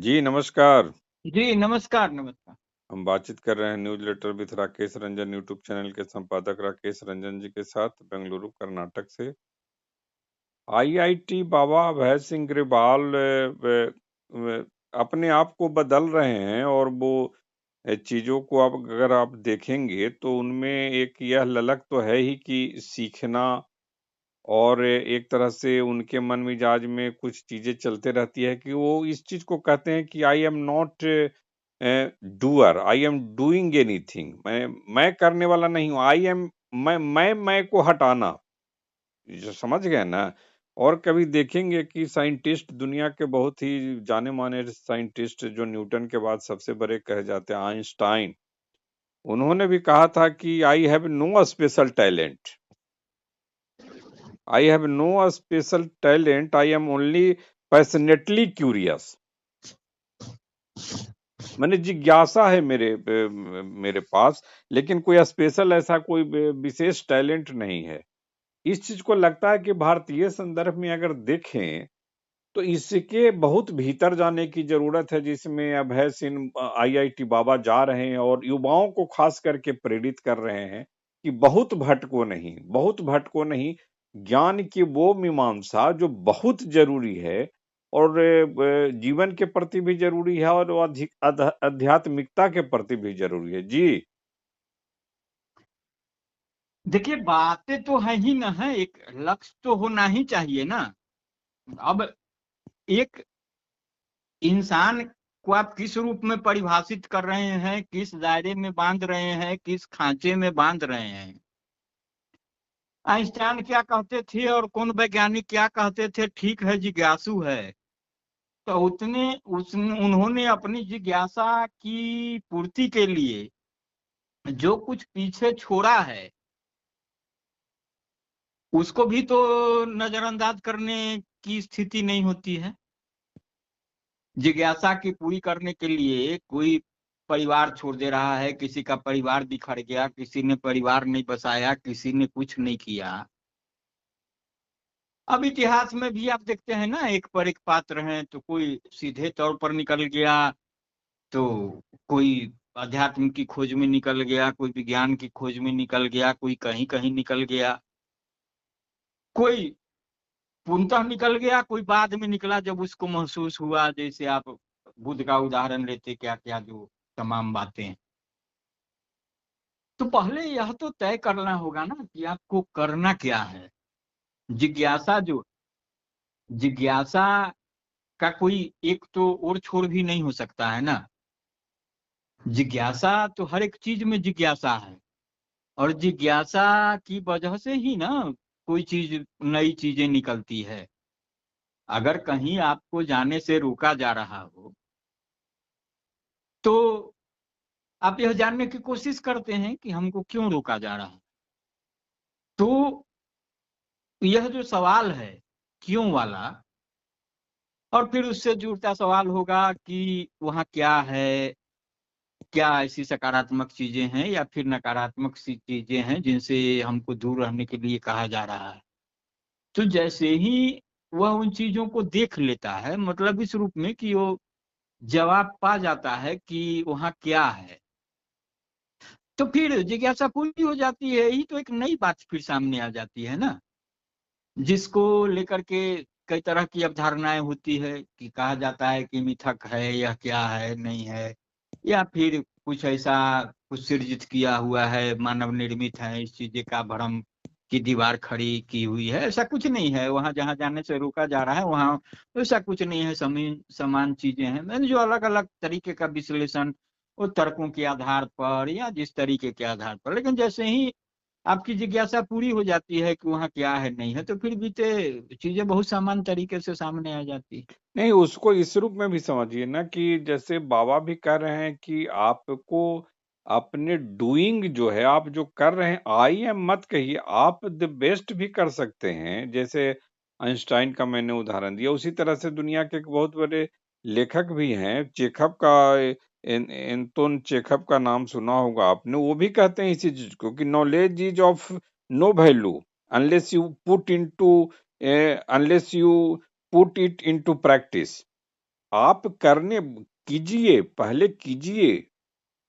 जी, नमस्कार। जी, नमस्कार, नमस्कार। हम बातचीत कर रहे हैं newsletter with Rakesh Ranjan YouTube channel के संपादक राकेश रंजन जी के साथ बेंगलुरु, कर्नाटक से। आईआईटी बाबा अभय सिंह ग्रेवाल अपने आप को बदल रहे हैं और वो चीज़ों को अब अगर आप देखेंगे तो उनमें एक यह ललक तो है ही कि सीखना और एक तरह से उनके मन मिजाज में कुछ चीज़ें चलते रहती है कि वो इस चीज़ को कहते हैं कि I am not doer, I am doing anything. मैं करने वाला नहीं हूँ, आई एम मैं को हटाना, जो समझ गए ना? और कभी देखेंगे कि साइंटिस्ट दुनिया के बहुत ही जाने-माने साइंटिस्ट जो न्यूटन के बाद सबसे बड़े कहे जाते हैं आइंस्टाइन, उन्होंने भी कहा था कि I have no special talent. I have no special talent. I am only passionately curious. मैंने जिज्ञासा है मेरे पास, लेकिन कोई स्पेशल ऐसा कोई विशेष टैलेंट नहीं है। इस चीज को लगता है कि भारतीय संदर्भ में अगर देखें तो इसके बहुत भीतर जाने की जरूरत है, जिसमें अभय सिंह आईआईटी बाबा जा रहे हैं और युवाओं को खास करके प्रेरित कर रहे हैं कि बहुत भटको नहीं, ज्ञान की वो मीमांसा जो बहुत जरूरी है और जीवन के प्रति भी जरूरी है और अधिक आध्यात्मिकता के प्रति भी जरूरी है। जी। देखिए, बातें तो है ही ना है, एक लक्ष्य तो होना ही चाहिए ना। अब एक इंसान को आप किस रूप में परिभाषित कर रहे हैं, किस दायरे में बांध रहे हैं, किस खांचे में बांध रहे हैं। आइंस्टाइन क्या कहते थे और कौन वैज्ञानिक क्या कहते थे, ठीक है, जिज्ञासु है। तो उन्होंने अपनी जिज्ञासा की पूर्ति के लिए जो कुछ पीछे छोड़ा है उसको भी तो नजरअंदाज करने की स्थिति नहीं होती है। जिज्ञासा की पूरी करने के लिए कोई परिवार छोड़ दे रहा है, किसी का परिवार बिखर गया, किसी ने परिवार नहीं बसाया, किसी ने कुछ नहीं किया। अब इतिहास में भी आप देखते हैं ना, एक पर एक पात्र हैं, तो कोई सीधे तौर पर निकल गया, तो कोई अध्यात्म की खोज में निकल गया, कोई विज्ञान की खोज में निकल गया, कोई कहीं कहीं निकल गया, कोई पूर्णतः निकल गया, कोई बाद में निकला जब उसको महसूस हुआ। जैसे आप बुद्ध का उदाहरण लेते, क्या क्या जो तमाम बातें। तो पहले यह तो तय करना होगा ना कि आपको करना क्या है। जिज्ञासा जो जिज्ञासा का कोई एक तो ओर छोर भी नहीं हो सकता है ना। जिज्ञासा तो हर एक चीज में जिज्ञासा है, और जिज्ञासा की वजह से ही ना कोई चीज, नई चीजें निकलती है। अगर कहीं आपको जाने से रोका जा रहा हो तो आप यह जानने की कोशिश करते हैं कि हमको क्यों रोका जा रहा है। तो यह जो सवाल है, क्यों वाला, और फिर उससे जुड़ता सवाल होगा कि वहाँ क्या है, क्या ऐसी सकारात्मक चीजें हैं या फिर नकारात्मक सी चीजें हैं जिनसे हमको दूर रहने के लिए कहा जा रहा है। तो जैसे ही वह उन चीजों को देख लेता है, मतलब इस रूप में कि वो जवाब पा जाता है कि वहाँ क्या है, तो फिर जिज्ञासा पूरी हो जाती है। यही तो एक नई बात फिर सामने आ जाती है ना, जिसको लेकर के कई तरह की अवधारणाएं होती है कि कहा जाता है कि मिथक है, यह क्या है, नहीं है, या फिर कुछ ऐसा कुछ सृजित किया हुआ है, मानव निर्मित है, इस चीज का भ्रम की दीवार खड़ी की हुई है। ऐसा कुछ नहीं है, वहां जहां जाने से रोका जा रहा है वहां ऐसा कुछ नहीं है, समान चीजें हैं। मैंने जो अलग अलग तरीके का विश्लेषण वो तर्कों के आधार पर या जिस तरीके के आधार पर, लेकिन जैसे ही आपकी जिज्ञासा पूरी हो जाती है कि वहाँ क्या है, नहीं है, तो फिर बीते चीजें बहुत सामान्य तरीके से सामने आ जाती है। नहीं, उसको इस रूप में भी समझिए ना कि जैसे बाबा भी कह रहे हैं कि आपको अपने डूइंग जो है, आप जो कर रहे हैं, आई एम मत कहिए, आप द बेस्ट भी कर सकते हैं। जैसे आइंस्टाइन का मैंने उदाहरण दिया, उसी तरह से दुनिया के एक बहुत बड़े लेखक भी हैं, चेखव का, एंटोन चेखव का नाम सुना होगा आपने। वो भी कहते हैं इसी चीज को कि knowledge is of no value unless you put into unless you put it into practice. आप करने कीजिए, पहले कीजिए।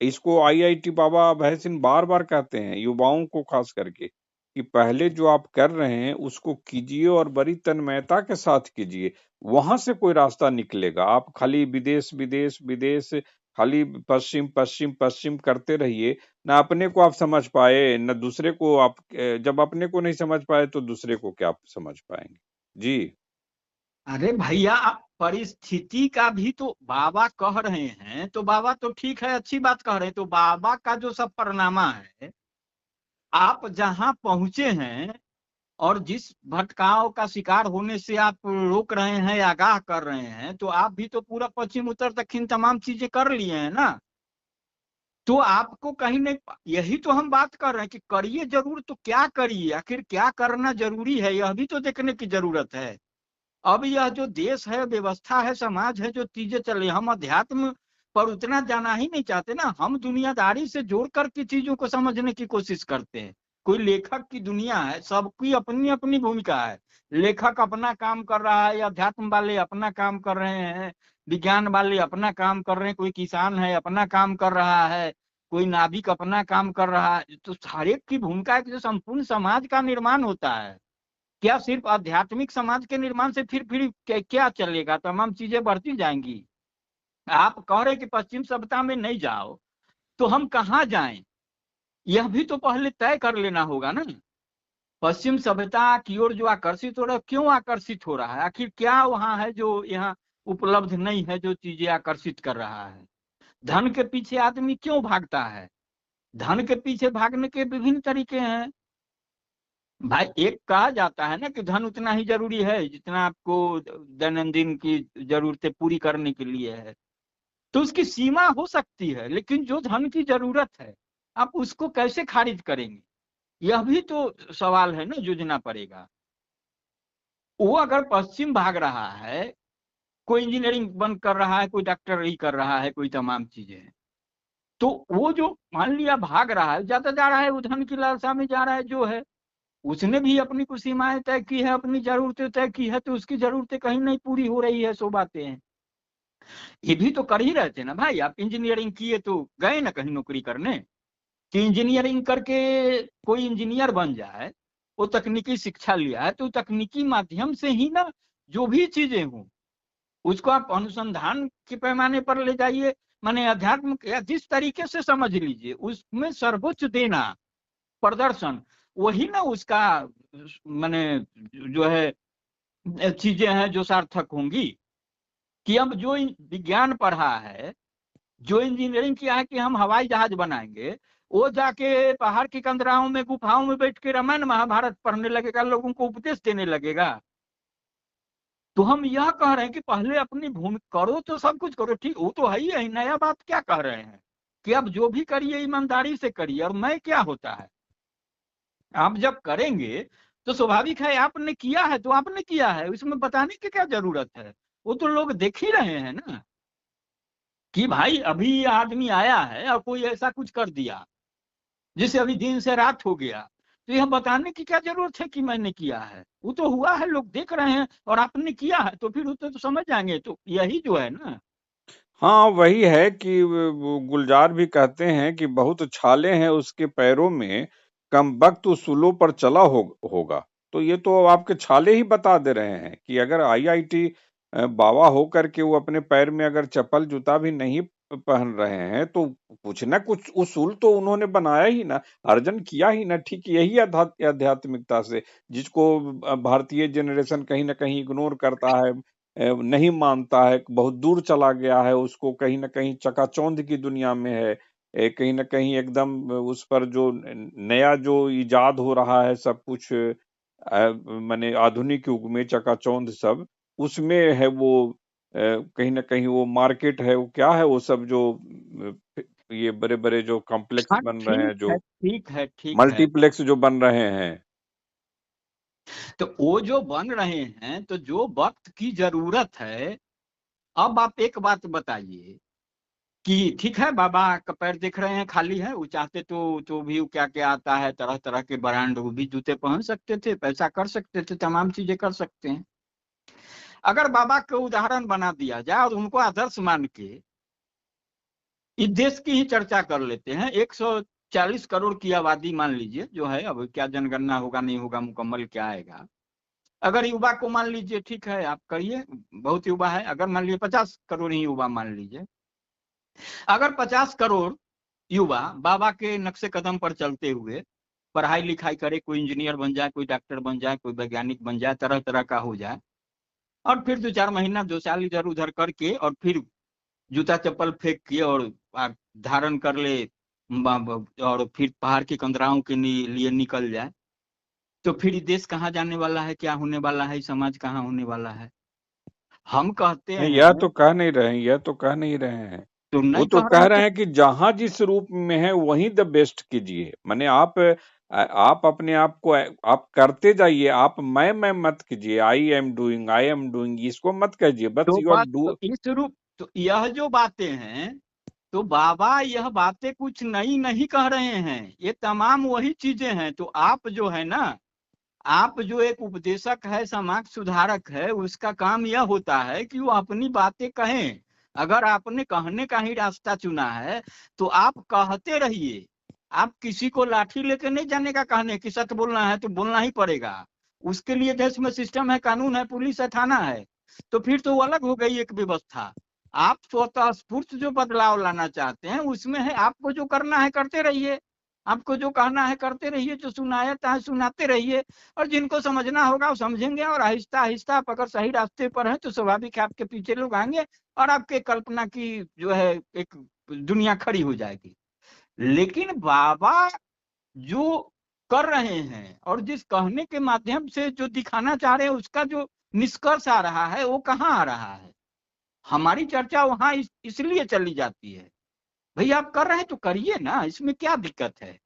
इसको आईआईटी बाबा अभय सिंह बार-बार कहते हैं, युवाओं को खास करके, कि पहले जो आप कर रहे हैं उसको कीजिए और बड़ी तन्मयता के साथ कीजिए। वहां से कोई रास्ता निकलेगा। आप खाली विदेश, विदेश, विदेश, खाली पश्चिम, पश्चिम, पश्चिम करते रहिए, ना अपने को आप समझ पाए, न दूसरे को आप जब अपने को नहीं समझ पाए तो दूसरे को क्या समझ पाएंगे? जी। अरे भैया, आप परिस्थिति का भी तो बाबा कह रहे हैं, तो बाबा तो ठीक है, अच्छी बात कह रहे हैं, तो बाबा का जो सब परनामा है, आप जहां पहुंचे हैं और जिस भटकाव का शिकार होने से आप रोक रहे हैं, आगाह कर रहे हैं, तो आप भी तो पूरा पश्चिम उत्तर दक्षिण तमाम चीजें कर लिए हैं ना। तो आपको कहीं नहीं, यही तो हम बात कर रहे हैं कि करिए जरूर, तो क्या करिए, आखिर क्या करना जरूरी है, यह भी तो देखने की जरूरत है। अब यह जो देश है, व्यवस्था है, समाज है, जो चीजें चल रही, हम अध्यात्म पर उतना जाना ही नहीं चाहते ना, हम दुनियादारी से जोड़ करके चीजों को समझने की कोशिश करते हैं। कोई लेखक की दुनिया है, सबकी अपनी अपनी भूमिका है। लेखक अपना काम कर रहा है, अध्यात्म वाले अपना काम कर रहे हैं, विज्ञान वाले अपना काम कर रहे हैं, कोई किसान है अपना काम कर रहा है, कोई नाविक अपना काम कर रहा है। तो हर एक की भूमिका है कि जो संपूर्ण समाज का निर्माण होता है। क्या सिर्फ आध्यात्मिक समाज के निर्माण से फिर क्या चलेगा, तमाम चीजें बढ़ती जाएंगी। आप कह रहे कि पश्चिम सभ्यता में नहीं जाओ, तो हम कहाँ जाएं, यह भी तो पहले तय कर लेना होगा ना। पश्चिम सभ्यता की ओर जो आकर्षित हो रहा है, क्यों आकर्षित हो रहा है, आखिर क्या वहां है जो यहाँ उपलब्ध नहीं है, जो चीजें आकर्षित कर रहा है। धन के पीछे आदमी क्यों भागता है, धन के पीछे भागने के विभिन्न तरीके हैं भाई। एक कहा जाता है ना कि धन उतना ही जरूरी है जितना आपको दैनंदिन की जरूरतें पूरी करने के लिए है। तो उसकी सीमा हो सकती है, लेकिन जो धन की जरूरत है, आप उसको कैसे खारिज करेंगे, यह भी तो सवाल है ना, जूझना पड़ेगा। वो अगर पश्चिम भाग रहा है, कोई इंजीनियरिंग बंद कर रहा है, कोई डॉक्टरी कर रहा है, कोई तमाम चीजें हैं, तो वो जो मान लिया भाग रहा है, ज्यादा जा रहा है, वो धन की लालसा में जा रहा है, जो है उसने भी अपनी कुछ सीमाएं तय की है, अपनी जरूरतें तय की है, तो उसकी जरूरतें कहीं नहीं पूरी हो रही है, सो बातें हैं। ये भी तो कर ही रहे थे ना भाई, आप इंजीनियरिंग किए तो गए ना कहीं नौकरी करने, कि इंजीनियरिंग करके कोई इंजीनियर बन जाए, वो तकनीकी शिक्षा लिया है, तो तकनीकी माध्यम से ही ना जो भी चीजें हों उसको आप अनुसंधान के पैमाने पर ले जाइए, माने अध्यात्म या जिस तरीके से समझ लीजिए, उसमें सर्वोच्च देना, प्रदर्शन, वही ना उसका माने जो है चीजें हैं जो सार्थक होंगी। कि अब जो विज्ञान पढ़ा है, जो इंजीनियरिंग किया है कि हम हवाई जहाज बनाएंगे, वो जाके पहाड़ की कंदराओं में, गुफाओं में बैठ के रामायण महाभारत पढ़ने लगेगा, लोगों को उपदेश देने लगेगा। तो हम यह कह रहे हैं कि पहले अपनी भूमि करो, तो सब कुछ करो, ठीक, वो तो है ही है, नया बात क्या कह रहे हैं कि अब जो भी करिए ईमानदारी से करिए, और मैं क्या होता है, आप जब करेंगे तो स्वाभाविक है, आपने किया है तो आपने किया है, इसमें बताने की क्या जरूरत है, वो तो लोग देख ही रहे हैं ना, कि भाई अभी ये आदमी आया है और कोई ऐसा कुछ कर दिया जिससे अभी दिन से रात हो गया, तो यह बताने की क्या जरूरत है कि मैंने किया है, वो तो हुआ है, लोग देख रहे हैं, और आपने किया है तो फिर तो समझ जाएंगे, तो यही जो है ना। हाँ, वही है कि वो गुलजार भी कहते हैं कि बहुत छाले हैं उसके पैरों में, कमबख्त उसूलों पर चला होगा। तो ये तो आपके छाले ही बता दे रहे हैं कि अगर आईआईटी बाबा होकर के वो अपने पैर में अगर चप्पल जूता भी नहीं पहन रहे हैं, तो कुछ ना कुछ उसूल तो उन्होंने बनाया ही ना, अर्जन किया ही ना। ठीक यही आध्यात्मिकता से, जिसको भारतीय जनरेशन कहीं ना कहीं इग्नोर करता है, नहीं मानता है, बहुत दूर चला गया है, उसको कहीं न कहीं चकाचौंध की दुनिया में है। कहीं न कहीं एकदम उस पर जो नया जो इजाद हो रहा है सब कुछ, माने आधुनिक युग में चकाचौंध सब, उसमें है वो, कहीं न कहीं वो मार्केट है, वो क्या है वो सब जो ये बड़े-बड़े जो कॉम्प्लेक्स हाँ बन रहे ठीक हैं, है, जो ठीक है, ठीक है। मल्टीप्लेक्स जो बन रहे हैं। तो वो जो बन रहे हैं, तो जो वक्त की जरूरत है, अब आप एक बात बताइए कि ठीक है, बाबा का पैर देख रहे हैं खाली है, वो चाहते तो भी वो क्या क्या आता है, तरह तरह के ब्रांड, वो भी जूते पहन सकते थे, पैसा कर सकते थे, तमाम चीजें कर सकते हैं। अगर बाबा को उदाहरण बना दिया जाए और उनको आदर्श मान के इस देश की ही चर्चा कर लेते हैं, 140 करोड़ की आबादी मान लीजिए जो है, अब क्या जनगणना होगा नहीं होगा मुकम्मल क्या आएगा, अगर युवा को मान लीजिए, ठीक है आप करिए, बहुत युवा है, अगर मान लीजिए 50 करोड़ ही युवा मान लीजिए, अगर 50 करोड़ युवा बाबा के नक्शे कदम पर चलते हुए पढ़ाई लिखाई करे, कोई इंजीनियर बन जाए, कोई डॉक्टर बन जाए, कोई वैज्ञानिक बन जाए, तरह तरह का हो जाए, और फिर 2-4 महीना 2 साल इधर उधर करके और फिर जूता चप्पल फेंक के और धारण कर ले और फिर पहाड़ की कंदराओं के लिए निकल जाए, तो फिर देश कहाँ जाने वाला है, क्या होने वाला है, समाज कहाँ होने वाला है। हम कहते नहीं, यह हैं, तो कह नहीं रहे हैं, यह तो कह नहीं रहे हैं। तो वो नहीं तो कह रहे कह हैं रहे तो हैं कि जहां जिस रूप में है वहीं द बेस्ट कीजिए। माने आप अपने आप को आप करते जाइए, आप मैं मत कीजिए, आई एम डूइंग इसको मत कहिए, बस तो यू आर बस डू। तो इस रूप, तो यह जो बातें हैं, तो बाबा यह बातें कुछ नई नहीं कह रहे हैं, ये तमाम वही चीजें हैं। तो आप जो है ना, आप जो एक उपदेशक है, समाज सुधारक है, उसका काम यह होता है कि वो अपनी बातें कहें। अगर आपने कहने का ही रास्ता चुना है तो आप कहते रहिए। आप किसी को लाठी लेके नहीं जाने का, कहने कि सच बोलना है तो बोलना ही पड़ेगा, उसके लिए देश में सिस्टम है, कानून है, पुलिस है, थाना है, तो फिर तो वो अलग हो गई एक व्यवस्था। आप स्वतः स्फूर्त जो बदलाव लाना चाहते हैं उसमें है, आपको जो करना है करते रहिए, आपको जो कहना है करते रहिए, जो सुनाया है सुनाते रहिए, और जिनको समझना होगा वो समझेंगे, और आहिस्ता आहिस्ता आप अगर सही रास्ते पर हैं तो स्वाभाविक है आपके पीछे लोग आएंगे और आपके कल्पना की जो है एक दुनिया खड़ी हो जाएगी। लेकिन बाबा जो कर रहे हैं और जिस कहने के माध्यम से जो दिखाना चाह रहे हैं, उसका जो निष्कर्ष आ रहा है वो कहाँ आ रहा है। हमारी चर्चा वहां इसलिए चली जाती है, भाई आप कर रहे हैं तो करिए ना, इसमें क्या दिक्कत है,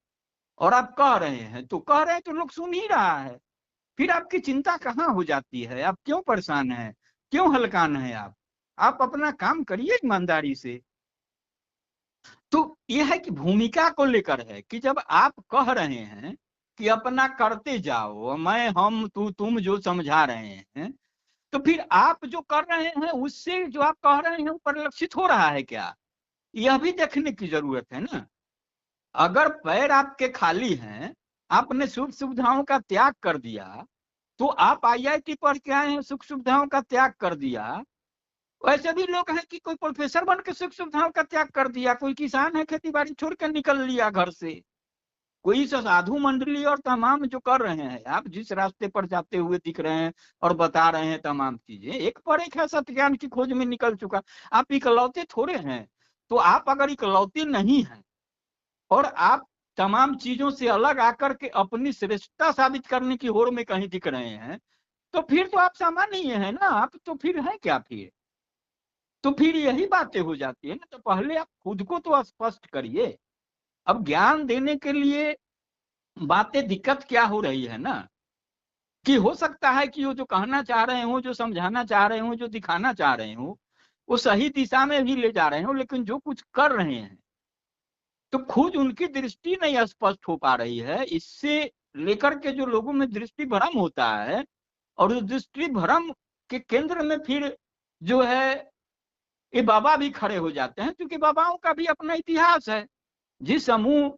और आप कह रहे हैं तो कह रहे हैं, तो लोग सुन ही रहा है, फिर आपकी चिंता कहाँ हो जाती है, आप क्यों परेशान हैं, क्यों हलकान हैं आप अपना काम करिए ईमानदारी से। तो यह है कि भूमिका को लेकर है कि जब आप कह रहे हैं कि अपना करते जाओ, मैं हम तू तुम जो समझा रहे हैं, तो फिर आप जो कर रहे हैं उससे जो आप कह रहे हैं वो परिलक्षित हो रहा है क्या, यह भी देखने की जरूरत है ना। अगर पैर आपके खाली हैं, आपने सुख सुविधाओं का त्याग कर दिया, तो आप आईआईटी पढ़ के आए हैं, सुख सुविधाओं का त्याग कर दिया, वैसे भी लोग हैं कि कोई प्रोफेसर बन के सुख सुविधाओं का त्याग कर दिया, कोई किसान है खेती बाड़ी छोड़ कर निकल लिया घर से, कोई साधु मंडली और तमाम जो कर रहे हैं, आप जिस रास्ते पर जाते हुए दिख रहे हैं और बता रहे हैं तमाम चीजें, एक पर एक है, सत्य ज्ञान की खोज में निकल चुका। आप इकलौते थोड़े हैं। तो आप अगर इकलौते नहीं हैं और आप तमाम चीजों से अलग आकर के अपनी श्रेष्ठता साबित करने की होड़ में कहीं दिख रहे हैं, तो फिर तो आप सामान्य है ना, आप तो फिर है क्या फिर, तो फिर यही बातें हो जाती है ना। तो पहले आप खुद को तो स्पष्ट करिए। अब ज्ञान देने के लिए बातें दिक्कत क्या हो रही है ना, कि हो सकता है कि वो जो कहना चाह रहे हो, जो समझाना चाह रहे हो, जो दिखाना चाह रहे हो, वो सही दिशा में भी ले जा रहे हो, लेकिन जो कुछ कर रहे हैं तो खुद उनकी दृष्टि नहीं स्पष्ट हो पा रही है। इससे लेकर के जो लोगों में दृष्टि भ्रम होता है, और उस दृष्टि भ्रम के केंद्र में फिर जो है ये बाबा भी खड़े हो जाते हैं, क्योंकि बाबाओं का भी अपना इतिहास है। जिस समूह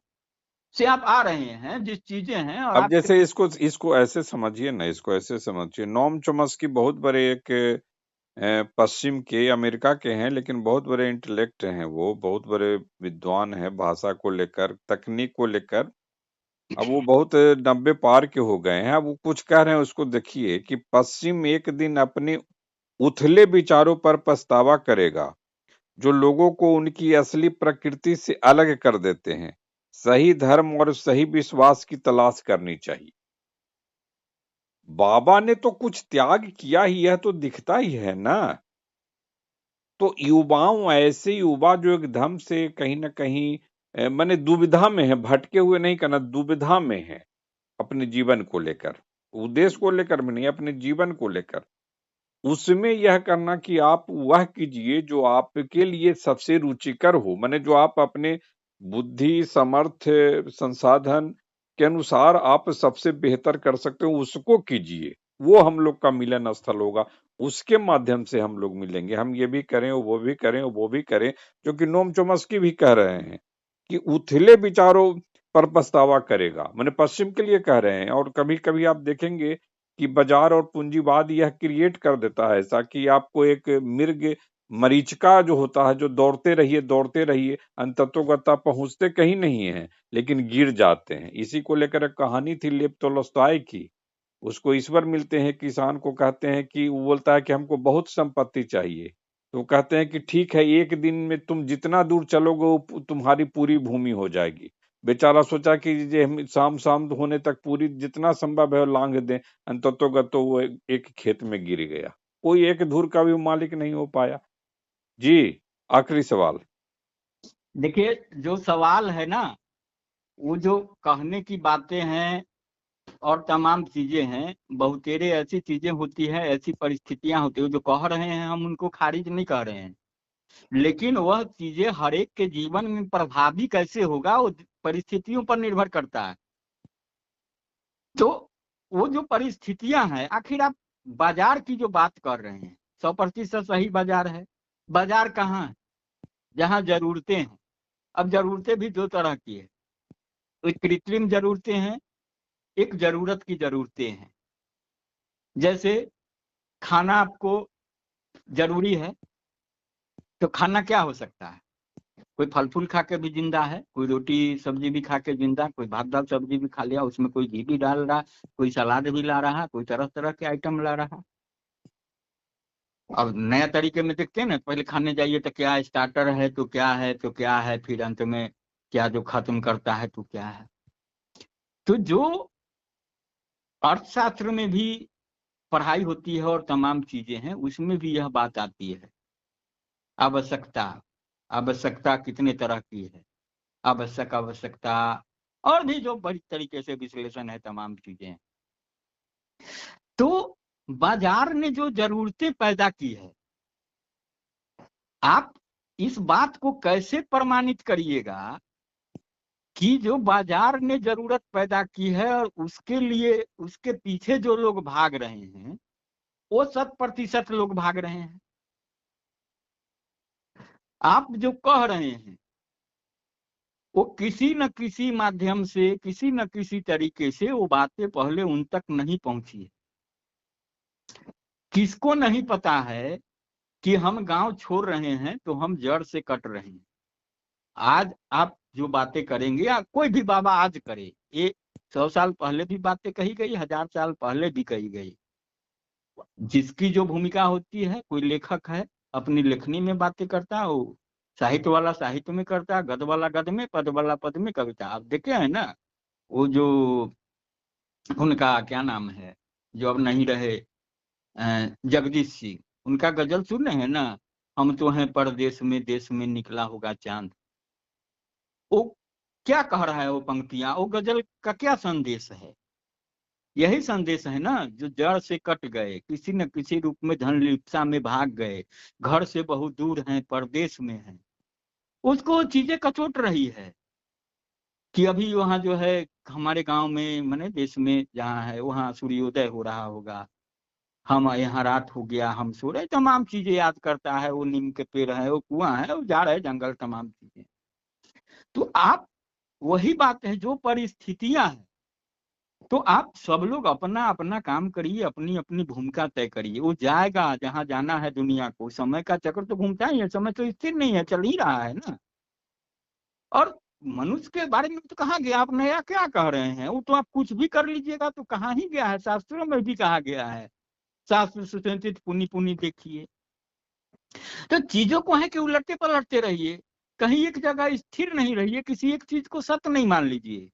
से आप आ रहे हैं, जिस चीजें हैं, और अब आपके जैसे इसको ऐसे समझिए ना, इसको ऐसे समझिए, नोम चॉम्स्की बहुत बड़े एक पश्चिम के, अमेरिका के हैं, लेकिन बहुत बड़े इंटेलेक्ट हैं, वो बहुत बड़े विद्वान हैं भाषा को लेकर, तकनीक को लेकर। अब वो बहुत 90 पार के हो गए हैं। अब वो कुछ कह रहे हैं, उसको देखिए कि पश्चिम एक दिन अपने उथले विचारों पर पछतावा करेगा, जो लोगों को उनकी असली प्रकृति से अलग कर देते हैं। सही धर्म और सही विश्वास की तलाश करनी चाहिए। बाबा ने तो कुछ त्याग किया ही, यह तो दिखता ही है ना। तो युवाओं, ऐसे युवा जो एकदम से कहीं ना कहीं माने दुविधा में है, भटके हुए नहीं करना, दुविधा में है अपने जीवन को लेकर, उद्देश्य को लेकर भी नहीं, अपने जीवन को लेकर, उसमें यह करना कि आप वह कीजिए जो आपके लिए सबसे रुचिकर हो, माने जो आप अपने बुद्धि सामर्थ्य संसाधन के अनुसार आप सबसे बेहतर कर सकते हो, उसको कीजिए। वो हम लोग का मिलन स्थल होगा। उसके माध्यम से हम लोग मिलेंगे। हम ये भी करें, वो भी करें, वो भी करें, जो कि नोम चोम्स्की भी कह रहे हैं कि उथले विचारों पर पछतावा करेगा। माने पश्चिम के लिए कह रहे हैं। और कभी-कभी आप देखेंगे कि बाजार और पूंजीवाद यह क्रिएट कर देता है ऐसा कि आपको एक मिर्ग मरीचिका जो होता है, जो दौड़ते रहिए, अंततोगत्वा पहुँचते कहीं नहीं हैं, लेकिन गिर जाते हैं। इसी को लेकर एक कहानी थी लेव तोल्स्ताय की। उसको ईश्वर मिलते हैं, किसान को कहते हैं कि वो बोलता है कि हमको बहुत संपत्ति चाहिए। तो कहते हैं कि ठीक है, एक दिन में तुम जितना दूर चलोगे वो तुम्हारी पूरी भूमि हो जाएगी। बेचारा सोचा कि जे हम शाम होने तक पूरी जितना संभव है वो लांघ दें, अंततोगत्वा वो एक खेत में गिर गया। कोई एक धूर का भी मालिक नहीं हो पाया। जी, आखिरी सवाल। देखिए, जो सवाल है ना, वो जो कहने की बातें हैं और तमाम चीजें हैं, बहुतेरे ऐसी चीजें होती है, ऐसी परिस्थितियां होती है, जो कह रहे हैं हम उनको खारिज नहीं कर रहे हैं, लेकिन वह चीजें हर एक के जीवन में प्रभावी कैसे होगा वो परिस्थितियों पर निर्भर करता है। तो वो जो परिस्थितियां हैं, आखिर आप बाजार की जो बात कर रहे हैं, 100% सही बाजार है। बाजार कहाँ है? जहाँ जरूरतें हैं। अब जरूरतें भी दो तरह की है, एक कृत्रिम जरूरतें हैं, एक जरूरत की जरूरतें हैं। जैसे खाना आपको जरूरी है, तो खाना क्या हो सकता है? कोई फल फूल खा के भी जिंदा है, कोई रोटी सब्जी भी खा के जिंदा, कोई भात दाल सब्जी भी खा लिया, उसमें कोई घी भी डाल रहा, कोई सलाद भी ला रहा, कोई तरह तरह के आइटम ला रहा। अब नया तरीके में देखते हैं ना, पहले खाने जाइए तो क्या स्टार्टर है, तो क्या है, तो क्या है, फिर अंत में क्या जो खत्म करता है तो क्या है। तो जो अर्थशास्त्र में भी पढ़ाई होती है और तमाम चीजें हैं, उसमें भी यह बात आती है। आवश्यकता, आवश्यकता कितने तरह की है, आवश्यक, आवश्यकता, और भी जो बड़ी तरीके से विश्लेषण है, तमाम चीजें। तो बाजार ने जो जरूरतें पैदा की है, आप इस बात को कैसे प्रमाणित करिएगा कि जो बाजार ने जरूरत पैदा की है और उसके लिए उसके पीछे जो लोग भाग रहे हैं, वो 100% लोग भाग रहे हैं। आप जो कह रहे हैं वो किसी न किसी माध्यम से, किसी न किसी तरीके से वो बातें पहले उन तक नहीं पहुंची है। किसको नहीं पता है कि हम गांव छोड़ रहे हैं तो हम जड़ से कट रहे हैं। आज आप जो बातें करेंगे, या कोई भी बाबा आज करे, ये 100 साल पहले भी बातें कही गई, 1000 साल पहले भी कही गई। जिसकी जो भूमिका होती है, कोई लेखक है अपनी लेखनी में बातें करता है, वो साहित्य वाला साहित्य में करता है, गद वाला गद में, पद वाला पद में कविता। आप देखे हैं ना, वो जो उनका क्या नाम है, जो अब नहीं रहे, जगदीश सिंह, उनका गजल सुने हैं ना, हम तो हैं परदेश में, देश में निकला होगा चांद। वो क्या कह रहा है वो पंक्तियां, वो गजल का क्या संदेश है? यही संदेश है ना, जो जड़ से कट गए, किसी न किसी रूप में धन लिप्सा में भाग गए, घर से बहुत दूर हैं, परदेश में हैं, उसको चीजें कचोट रही है कि अभी वहां जो है हमारे गांव में, माने देश में जहाँ है, वहां सूर्योदय हो रहा होगा, हम यहाँ रात हो गया, हम सो रहे, तमाम चीजें याद करता है। वो नीम के पेड़ है, वो कुआं है, वो झाड़ है, जंगल, तमाम चीजें। तो आप, वही बात है, जो परिस्थितियां हैं, तो आप सब लोग अपना अपना काम करिए, अपनी अपनी भूमिका तय करिए। वो जाएगा जहां जाना है दुनिया को, समय का चक्र तो घूमता ही है, समय तो स्थिर नहीं है, चल ही रहा है ना। और मनुष्य के बारे में तो कहा गया, आप नया क्या कह रहे हैं? वो तो आप कुछ भी कर लीजिएगा तो कहाँ ही गया है, शास्त्रों में भी कहा गया है, शास्त्र सुसंचित पुनि पुनि देखिए। तो चीजों को है कि उलटते पलटते रहिए, कहीं एक जगह स्थिर नहीं रहिए, किसी एक चीज को सत्य नहीं मान लीजिए।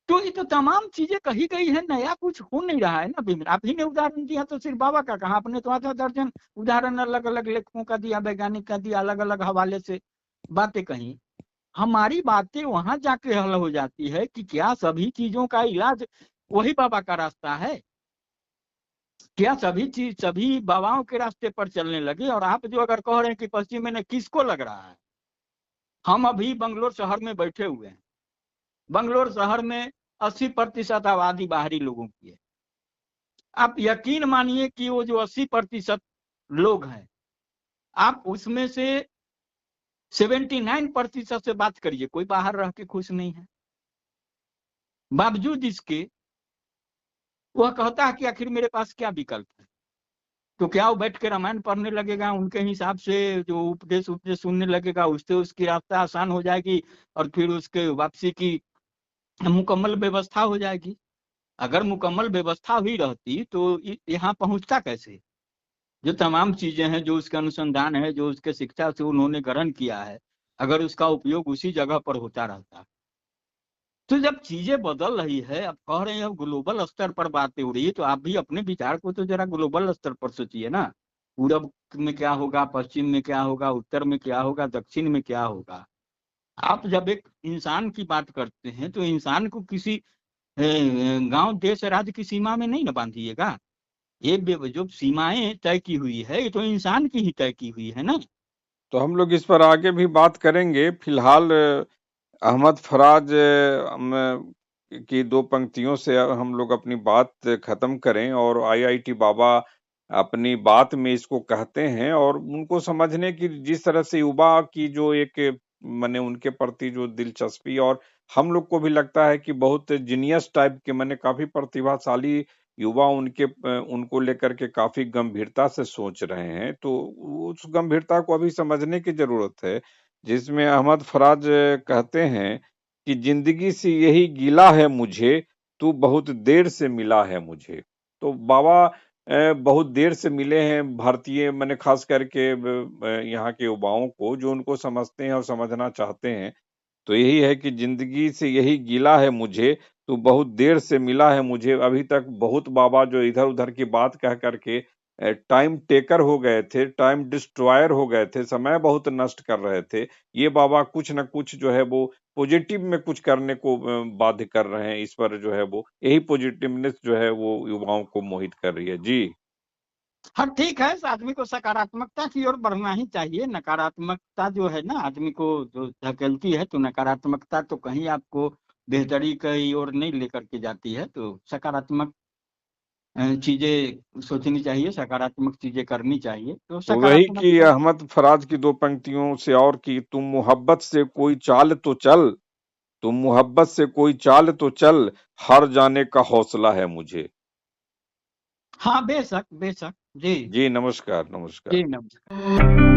तो ये तो तमाम चीजें कही गई है, नया कुछ हो नहीं रहा है ना। बिमल, आप ही ने उदाहरण दिया तो सिर्फ बाबा का कहा, आपने तो आधा दर्जन उदाहरण अलग अलग लेखकों का दिया, वैज्ञानिक का दिया, अलग अलग हवाले से बातें कही। हमारी बातें वहां जाके हल हो जाती है कि क्या सभी चीजों का इलाज वही बाबा का रास्ता है? क्या सभी चीज सभी बाबाओं के रास्ते पर चलने लगे? और आप जो अगर कह रहे हैं कि पश्चिम में किसको लग रहा है, हम अभी बंगलोर शहर में बैठे हुए हैं, बंगलोर शहर में 80% आबादी बाहरी लोगों की है। आप यकीन मानिए कि वो जो 80% लोग हैं, आप उसमें से 79% से बात करिए, कोई बाहर रह के खुश नहीं है। बावजूद इसके वह कहता है कि आखिर मेरे पास क्या विकल्प है। तो क्या वो बैठ के रामायण पढ़ने लगेगा, उनके हिसाब से जो उपदेश सुनने लगेगा, उससे उसकी रास्ता आसान हो जाएगी और फिर उसके वापसी की मुकम्मल व्यवस्था हो जाएगी। अगर मुकम्मल व्यवस्था हुई रहती तो यहाँ पहुंचता कैसे? जो तमाम चीजें हैं, जो उसके अनुसंधान है, जो उसके शिक्षा से उन्होंने ग्रहण किया है, अगर उसका उपयोग उसी जगह पर होता रहता। तो जब चीजें बदल रही है, अब कह रहे हैं ग्लोबल स्तर पर बातें हो रही है, तो आप भी अपने विचार को तो जरा ग्लोबल स्तर पर सोचिए ना। पूरब में क्या होगा, पश्चिम में क्या होगा, उत्तर में क्या होगा, दक्षिण में क्या होगा। आप जब एक इंसान की बात करते हैं तो इंसान को किसी गांव देश राज्य की सीमा में नहीं ना बांधिएगा। ये जो सीमाएं तय की हुई है, ये तो इंसान की ही तय की हुई है ना। तो हम लोग इस पर आगे भी बात करेंगे। फिलहाल अहमद फराज की दो पंक्तियों से हम लोग अपनी बात खत्म करें। और आईआईटी बाबा अपनी बात में इसको कहते हैं, और उनको समझने की जिस तरह से युवा की जो एक माने उनके प्रति जो दिलचस्पी, और हम लोग को भी लगता है कि बहुत जीनियस टाइप के माने काफी प्रतिभाशाली युवा उनको लेकर के काफी गंभीरता से सोच रहे हैं। तो उस गंभीरता को अभी समझने की जरूरत है, जिसमें अहमद फराज कहते हैं कि जिंदगी से यही गिला है मुझे, तू बहुत देर से मिला है मुझे। तो बाबा बहुत देर से मिले हैं भारतीय माने खास करके यहाँ के युवाओं को, जो उनको समझते हैं और समझना चाहते हैं। तो यही है कि जिंदगी से यही गिला है मुझे, तो बहुत देर से मिला है मुझे। अभी तक बहुत बाबा जो इधर-उधर की बात कह करके टाइम टेकर हो गए थे, टाइम डिस्ट्रॉयर हो गए थे, समय बहुत नष्ट कर रहे थे। ये बाबा कुछ न कुछ जो है वो पॉजिटिव में कुछ करने को बाध्य कर रहे हैं। इस पर जो है वो यही पॉजिटिवनेस जो है वो युवाओं को मोहित कर रही है। जी। हाँ ठीक है, इस आदमी को सकारात्मकता की ओर बढ़ना ही चाहिए। नकारात्मकता जो है ना आदमी को जो धकेलती है, तो नकारात्मकता तो कहीं आपको बेहतरी की ओर नहीं लेकर के जाती है। तो सकारात्मक चीजें सोचनी चाहिए, सकारात्मक चीजें करनी चाहिए, तो तो वही सकारात्मक। कि अहमद फराज की दो पंक्तियों से, और कि तुम मोहब्बत से कोई चाल तो चल, तुम मोहब्बत से कोई चाल तो चल, हार जाने का हौसला है मुझे। हाँ बेशक बेशक। जी। जी नमस्कार, जी नमस्कार। नमस्कार।